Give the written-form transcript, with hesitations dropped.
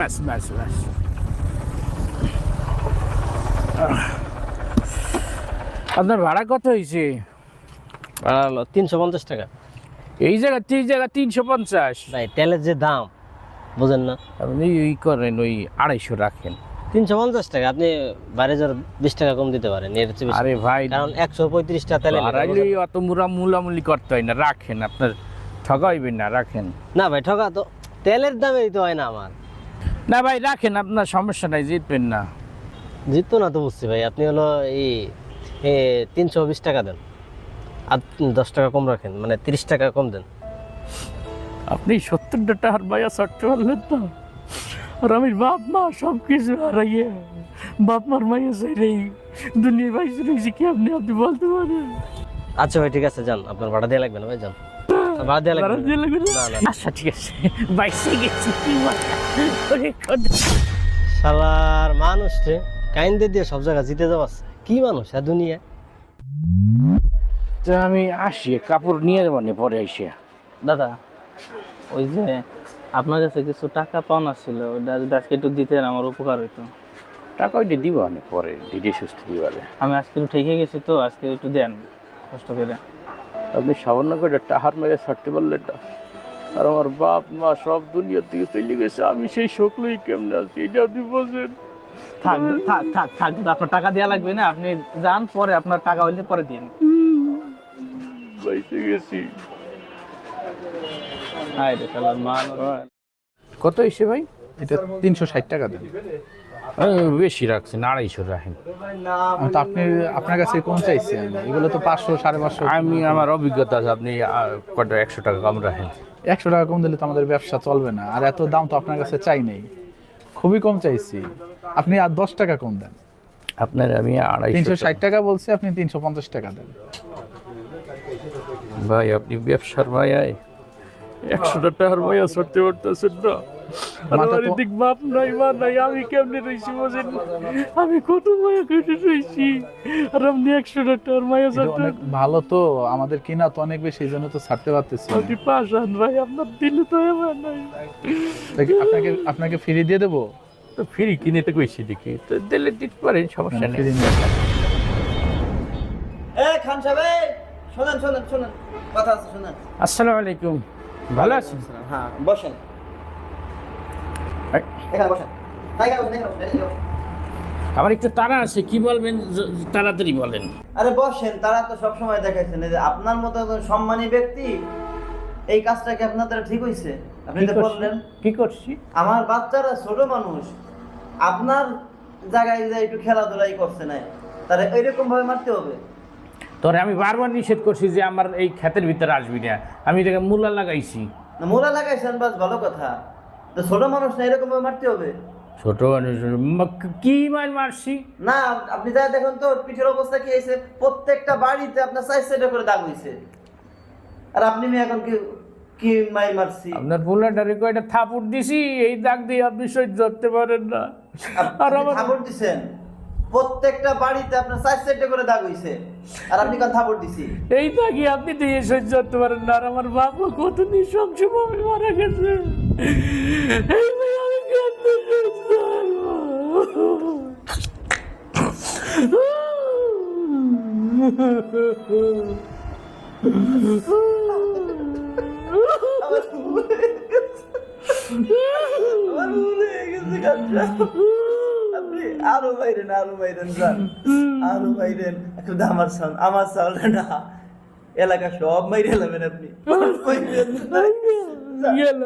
ব্যাস ব্যাস ব্যাস। আপনার ভাড়া কত হয়েছে? ভাড়া হলো 350 টাকা। এই জায়গা 350। ভাই তেলের যে দাম বুঝেন না, আপনি ওই করেন, ওই 250 রাখেন। 350 টাকা। আপনি বাইরে যার 20 টাকা কম দিতে পারেন, এর চেয়ে বেশি। আরে ভাই, কারণ 135 টাকা তেলে ভাড়াইলে অত মুলামুলি করতে হয় না, রাখেন। আপনার ঠকাইবেন না, রাখেন। না ভাই, ঠকা তো তেলের দামে দিতে হয় না আমার। না ভাই রাখেন, আপনার সমস্যা নাই, জিতবেন না। জিততো না তো বুঝছি ভাই। আপনি হলো এই 320 টাকা দেন, আর 10 টাকা কম রাখেন, মানে 30 টাকা কম দেন। আপনি 70 টাকার ভাইয়া ছাড়তে পারলেন না, আর আমি বাপ মা সব কিছু হারাইয়ে বাপ মার মাইয়া চাই দুনিয়া বাইসে রয়েছি, কি আপনি বলতে পারেন? আচ্ছা ভাই ঠিক আছে, যান। আপনার ভাড়া দেওয়া লাগবে না ভাই, যান। ভাড়া দেওয়া লাগবে না। না, না। আচ্ছা ঠিক আছে, বাইসে গেছি। কি মজা! ওরে খোদা! শালার মানুষ রে কাইন্দে দিয়ে সব জায়গা জিতে যাওয়াস। কি মানুষ আর দুনিয়া। তো আমি আসি, কাপড় নিয়ে যাবো পরে এসে। দাদা, ওই যে আপনার কাছে কিছু টাকা পাওনা ছিল, ওটা যদি আজকে একটু দিতেন আমার উপকার হইতো। টাকা ওইটা দিব পরে, দিদি সুস্থ দিবারে। আমি আজকে একটু ঠেকে গেছি তো, আজকে একটু দেন কষ্ট করে। আপনি সামান্য করে টাহার মেরে ছাড়তে পারলেন না, আর আমার বাপ মা সব দুনিয়ার দিকে চলে গেছে, আমি সেই শোকলই কেমন আছি এটা আপনি বোঝেন? থাক থাক থাক থাক দাদা, আপনার টাকা দেওয়া লাগবে না, আপনি যান, পরে আপনার টাকা হইলে পরে দিন। বাইসে গেছি। হায় রে শালার মান। কত এসে ভাই? এটা 360 টাকা দেন। বেশি রাখছেন, 250 রাখেন। তো আপনার কাছে কম চাইছি আমি, এগুলো তো 500 550। আমি আমার অভিজ্ঞতা আছে, আপনি কত 100 টাকা কম রাখেন। 100 টাকা কম দিলে তো আমাদের ব্যবসা চলবে না, আর এত দাম তো আপনার কাছে চাই নেই, খুবই কম চাইছি। আপনি আর 10 টাকা কম দেন। আপনার আমি 250 360 টাকা বলছি, আপনি 350 টাকা দেন। ভাই আপনি ব্যবসার ভাইয়াই 100 টাকার ভাইয়া সরতে পারতেছেন না। আর মাথা আমার তো- এদিক বাপ নাই মা নাই, আমি কেমনে রয়েছি বোঝেন? আমি কত মায়া কেটে রয়েছি, আর আপনি 100 টাকার মায়া এটা ছাড়তে। অনেক ভালো তো, আমাদের কিনা তো অনেক বেশি, এই জন্য তো ছাড়তে পারতেছি না। আপনি পাশান ভাই, আপনার দিলে তো এবার নাই। তা কি আপনাকে ফ্রি দিয়ে দেবো? তো ফ্রি কিনে তো কইছি দেখি, তো দিলে দিতে পারেন, সমস্যা নেই। ফ্রি নিয়ে যান। খান সাহেব, শোনেন শোনেন শোনেন, কথা আছে শোনেন। আসসালামু আলাইকুম, ভালো আছেন? হ্যাঁ বসেন, এখানে বসেন। আমার একটু তাড়া আছে, কি বলবেন তাড়াতাড়ি বলেন। আরে বসেন, তারা তো সবসময় দেখাইছেন, এই যে আপনার মতো একজন সম্মানী ব্যক্তি, এই কাজটা কি আপনার দ্বারা ঠিক হয়েছে? আপনি তো বললেন কি করছি? আমার বাচ্চারা ছোট মানুষ, আপনার জায়গায় যে একটু খেলাধুলাই করছে না, তাহলে এইরকম ভাবে মারতে হবে? তোরে আমি বারবার নিষেধ করছি যে আমার এই ক্ষেতের ভিতরে আসবি না, আমি এটাকে মূলা লাগাইছি। না মোলা লাগাইছেন বাস, ভালো কথা। তো ছোট মানুষ না, এরকম ভাবে মারতে হবে? ছোট মানুষ কি মারছি? না, আপনি যা দেখুন তো পিঠের অবস্থা কি হয়েছে, প্রত্যেকটা বাড়িতে আপনার 4 করে দাগ হয়েছে, আর আপনি এখন কি কি মারছি? আপনার পোলাটারে কয়টা থাপুর দিছি, এই দাগ দিয়ে আপনি সহ্য করতে পারেন না। আর আমার থাপড় দিছেন, প্রত্যেকটা বাড়িতে আপনার 4 করে দাগ হয়েছে, আর আপনি কোন থাপড় দিছি? এই দাগই আপনি দিয়ে সহ্য করতে পারেন না। আর আমার বাবা কত নৃশংসভাবে মারা গেছে, এই ভাই আমি কেমনে সহ্য আমার ভুল হয়ে গেছে কাজটা। আপনি আরো বাইরেন, আরো বাইরেন যান, আরো বাইরেন। একটু আমার চাল না, এলাকা সব মাইরে এলাবেন আপনি। গেলাম।